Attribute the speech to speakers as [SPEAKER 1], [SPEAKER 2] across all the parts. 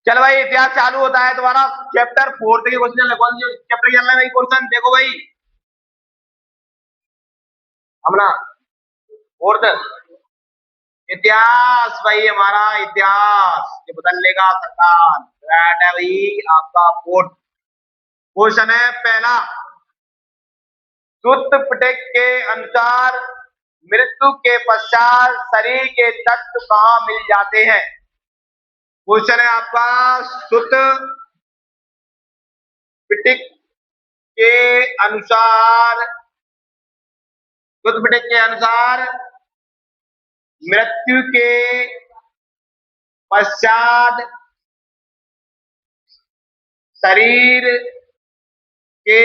[SPEAKER 1] चल भाई, इतिहास चालू होता है तुम्हारा। चैप्टर 4 के क्वेश्चन, कौन सी चैप्टर चल रहा है भाई? क्वेश्चन देखो भाई, अपना 4th इतिहास भाई, हमारा इतिहास ये बदल लेगा सरकार। राइट है भाई, आपका 4th क्वेश्चन है पहला। सूत्र पिटक के अनुसार मृत्यु के पश्चात शरीर के तत्व कहाँ मिल जाते हैं? क्वेश्चन है आपका, सूत्र पिटक के अनुसार, सूत्र पिटक के अनुसार मृत्यु के पश्चात शरीर के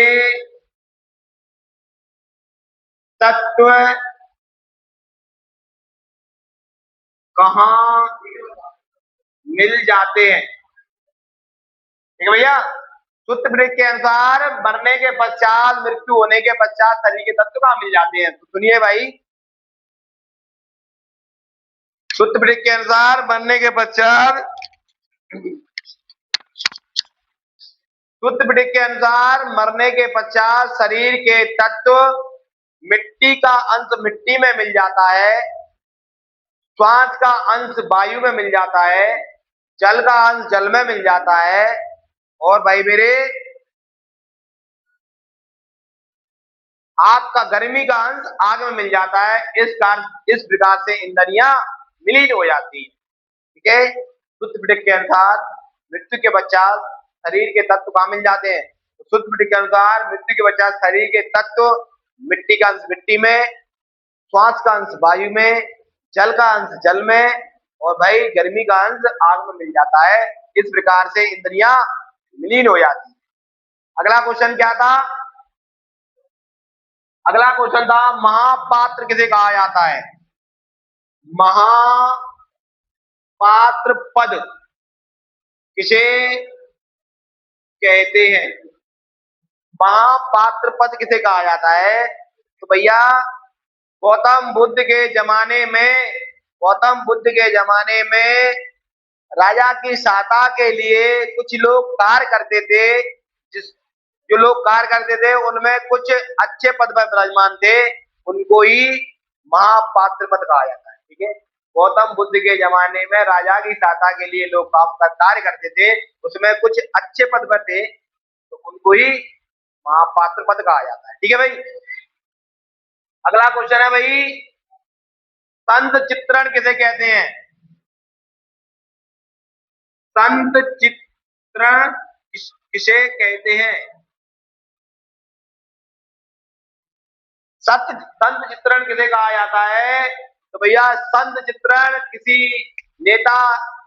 [SPEAKER 1] तत्व कहाँ मिल जाते हैं? ठीक है भैया, सूत्र पिटक के अनुसार मरने के पश्चात, मृत्यु होने के पश्चात शरीर के तत्व कहाँ मिल जाते हैं? तो सुनिए भाई, सूत्र पिटक के अनुसार मरने के पश्चात, सूत्र पिटक के अनुसार मरने के पश्चात शरीर के तत्व, मिट्टी का अंश मिट्टी में मिल जाता है, श्वास का अंश वायु में मिल जाता है, जल का अंश जल में मिल जाता है, और भाई मेरे आग का, गर्मी का अंश आग में मिल जाता है। इस प्रकार से इंद्रियां विलीन हो जाती है। ठीक है, सूत्र पिटक के अनुसार मृत्यु के पश्चात शरीर के तत्व कहाँ मिल जाते हैं? तो सूत्र पिटक के अनुसार मृत्यु के पश्चात शरीर के तत्व, मिट्टी का अंश मिट्टी में, श्वास का अंश वायु में, जल का अंश जल में, और भाई गर्मी का अंश आग में मिल जाता है। इस प्रकार से इंद्रियां विलीन हो जाती है। अगला क्वेश्चन क्या था? अगला क्वेश्चन था, महापात्र किसे कहा जाता है? महापात्र पद किसे कहते हैं? महापात्र पद किसे कहा जाता है? तो भैया, गौतम बुद्ध के जमाने में, गौतम बुद्ध के जमाने में राजा की सहायता के लिए कुछ लोग कार्य करते थे। जो लोग कार्य करते थे उनमें कुछ अच्छे पद पर विराजमान थे, उनको ही महापात्र पद कहा जाता है। ठीक है, गौतम बुद्ध के जमाने में राजा की सहायता के लिए लोग काम का कार्य करते थे, उसमें कुछ अच्छे पद पर थे, तो उनको ही महापात्र पद कहा जाता है। ठीक है भाई, अगला क्वेश्चन है भाई, संत चित्रण किसे कहते हैं? संत चित्रण किसे कहते हैं? संत चित्रण किसे कहा जाता है? तो भैया, संत चित्रण किसी नेता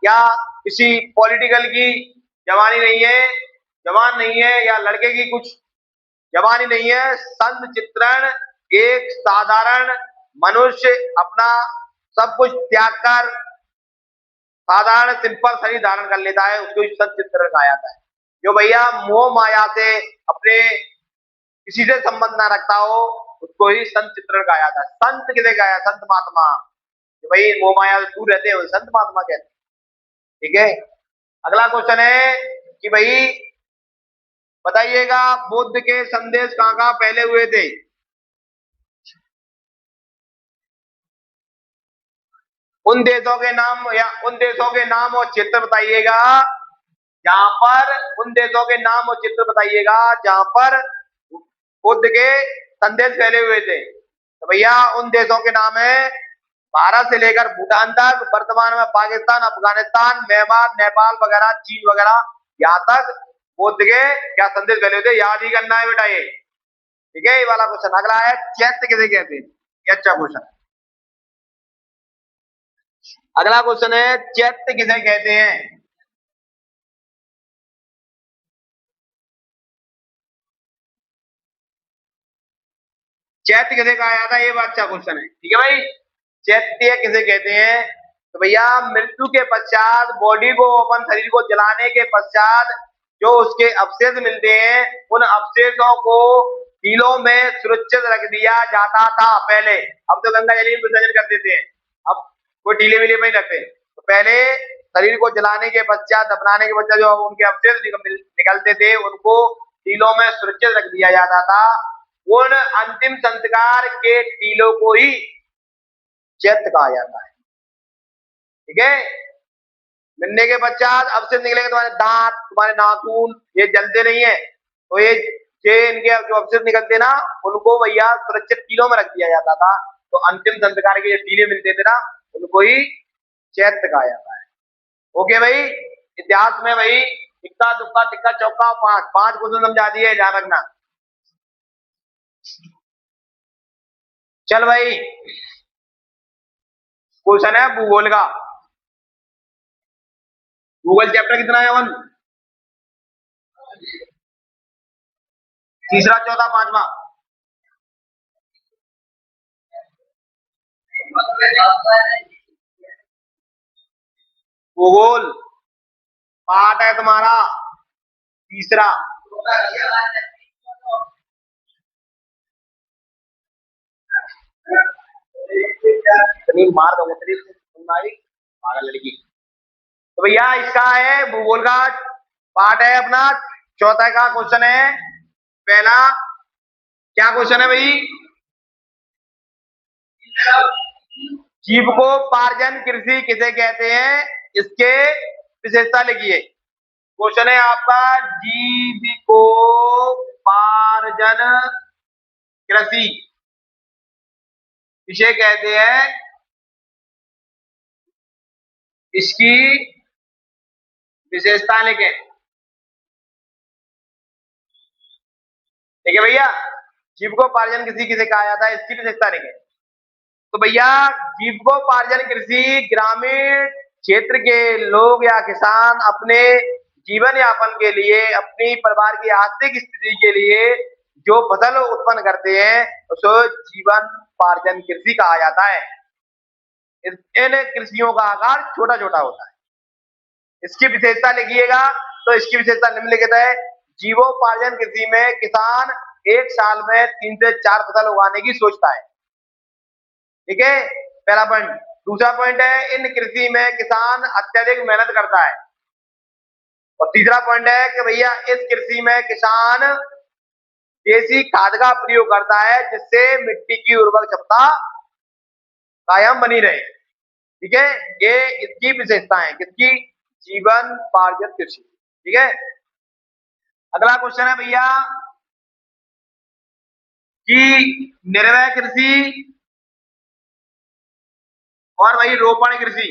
[SPEAKER 1] या किसी पॉलिटिकल की जवानी नहीं है, जवान नहीं है, या लड़के की कुछ जवानी नहीं है। संत चित्रण एक साधारण मनुष्य अपना सब कुछ त्याग कर साधारण सिंपल शरीर धारण कर लेता है, उसको संत चित्रण कहा जाता है। जो भैया मोह माया से अपने किसी से संबंध ना रखता हो, उसको ही संत चित्रण कहा जाता है। संत किसे कहा? संत महात्मा, भाई मोह माया से दूर रहते हैं, संत महात्मा कहते हैं। ठीक है, अगला क्वेश्चन है कि भाई बताइएगा, बुद्ध के संदेश कहाँ कहाँ फैले हुए थे? उन देशों के नाम, या उन देशों के नाम और क्षेत्र बताइएगा जहां पर, उन देशों के नाम और चित्र बताइएगा जहां पर बुद्ध के संदेश फैले हुए थे। तो भैया, उन देशों के नाम है भारत से लेकर भूटान तक, वर्तमान में पाकिस्तान, अफगानिस्तान, म्यांमार, नेपाल वगैरह, चीन वगैरह, यहाँ तक बुद्ध के क्या संदेश फैले हुए थे। याद ही करना है बेटा ये। ठीक है, ये वाला क्वेश्चन। अगला है, चैत्य किसे कहते हैं? ये अच्छा क्वेश्चन। अगला क्वेश्चन है, चैत्य किसे कहते हैं? चैत्य किसे कहा जाता है? ये बात अच्छा क्वेश्चन है। ठीक है भाई, चैत्य किसे कहते हैं? तो भैया, मृत्यु के पश्चात बॉडी को, अपन शरीर को जलाने के पश्चात जो उसके अवशेष मिलते हैं, उन अवशेषों को टीलों में सुरक्षित रख दिया जाता था पहले। अब तो गंगा जल में विसर्जन कर देते हैं, अब कोई टीले विले में नहीं रखते। तो पहले शरीर को जलाने के पश्चात, दफनाने के पश्चात जो उनके अवशेष निकलते थे उनको टीलों में सुरक्षित रख दिया जाता था। उन अंतिम संस्कार के टीलों को ही चैत्य कहा जाता है। ठीक है, मिलने के पश्चात अवशेष निकलेंगे, तुम्हारे दांत, तुम्हारे नाखून ये जलते नहीं है, तो ये इनके जो अवशेष निकलते ना उनको भैया सुरक्षित टीलों में रख दिया जाता था। तो अंतिम संस्कार के जो टीले मिलते थे ना उनको ही चैत्य कहा जाता है। ओके भाई, इतिहास में भाई इक्का दुक्का तिक्का चौका पांच क्वेश्चन समझा दिए, ध्यान रखना। चल भाई, क्वेश्चन है भूगोल का। भूगोल चैप्टर कितना है वन? तीसरा, चौथा, पांचवा? भूगोल पार्ट है तुम्हारा तीसरा। इतनी मार दूंगा तेरी तुम्हारी पागल लड़की। तो भैया इसका है भूगोल का पार्ट है अपना चौथा का क्वेश्चन है पहला। क्या क्वेश्चन है भाई? जीविकोपार्जन कृषि किसे कहते हैं, इसके विशेषता लिखिए। क्वेश्चन है आपका, जीविकोपार्जन कृषि किसे कहते हैं, इसकी विशेषता लिखें। ठीक है भैया, जीविकोपार्जन कृषि किसे कहा जाता है, इसकी विशेषता लिखें। तो भैया जीविकोपार्जन कृषि ग्रामीण क्षेत्र के लोग या किसान अपने जीवन यापन के लिए, अपनी परिवार की आर्थिक स्थिति के लिए जो फसल उत्पन्न करते हैं उसको जीवन पार्जन कृषि कहा जाता है। इन कृषियों का आकार छोटा छोटा होता है। इसकी विशेषता लिखिएगा, तो इसकी विशेषता निम्नलिखित है। जीवोपार्जन कृषि में किसान एक साल में 3 से 4 फसल उगाने की सोचता है। ठीक है, पहला पॉइंट। दूसरा पॉइंट है, इन कृषि में किसान अत्यधिक मेहनत करता है। और तीसरा पॉइंट है कि भैया इस कृषि में किसान देसी खाद का प्रयोग करता है जिससे मिट्टी की उर्वरक क्षमता कायम बनी रहे। ठीक है, ये इसकी विशेषता है किसकी, जीवन पार्जन कृषि। ठीक है, अगला क्वेश्चन है भैया कि निर्वय कृषि और वही रोपण कृषि,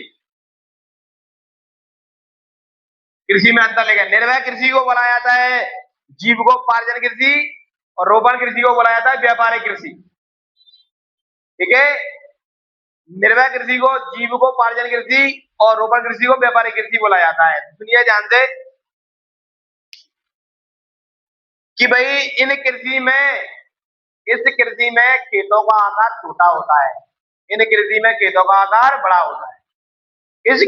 [SPEAKER 1] कृषि में अंतर लेकर निर्वय कृषि को बोला जाता है जीविकोपार्जन कृषि और रोपण कृषि को बोला जाता है व्यापारिक कृषि। ठीक है, निर्वय कृषि को जीविकोपार्जन कृषि और रोपण कृषि को व्यापारिक कृषि बोला जाता है। सुनिए ध्यान से कि भाई इस कृषि में खेतों का आकार छोटा होता है, इन कृषि में खेतों का आकार बड़ा होता है। इस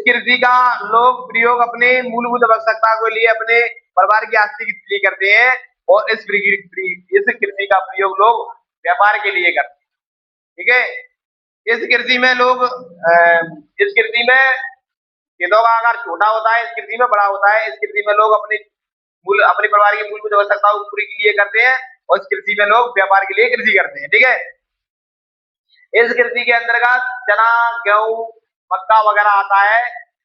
[SPEAKER 1] कृषि का लोग प्रयोग अपने मूलभूत आवश्यकता के लिए अपने परिवार की आर्थिक स्थिति करते हैं, और इस कृषि का प्रयोग लोग व्यापार के लिए करते हैं। ठीक है, इस कृषि में खेतों का आकार छोटा होता है, इस कृषि में बड़ा होता है। इस कृषि में लोग अपने परिवार की मूलभूत आवश्यकताओं को पूरी के लिए करते हैं, और इस कृषि में लोग व्यापार के लिए कृषि करते हैं। ठीक है, इस कृषि के अंतर्गत चना, गेहूं, मक्का वगैरह आता है,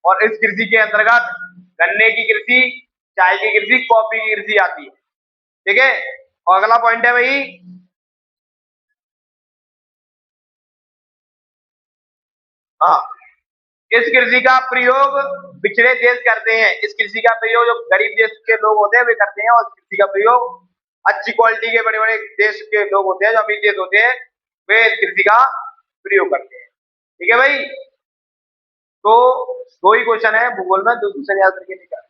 [SPEAKER 1] और इस कृषि के अंतर्गत गन्ने की कृषि, चाय की कृषि, कॉफी की कृषि आती है। ठीक है, और अगला पॉइंट है भाई, हाँ, इस कृषि का प्रयोग पिछड़े देश करते हैं। इस कृषि का प्रयोग जो गरीब देश के लोग होते हैं वे करते हैं, और इस कृषि का प्रयोग अच्छी क्वालिटी के बड़े बड़े देश के लोग होते हैं, जो अमीर देश होते हैं, वे इस कृषि का प्रयोग करते हैं। ठीक है भाई, तो 2 ही क्वेश्चन है भूगोल में, 2 क्वेश्चन याद करके निकाल।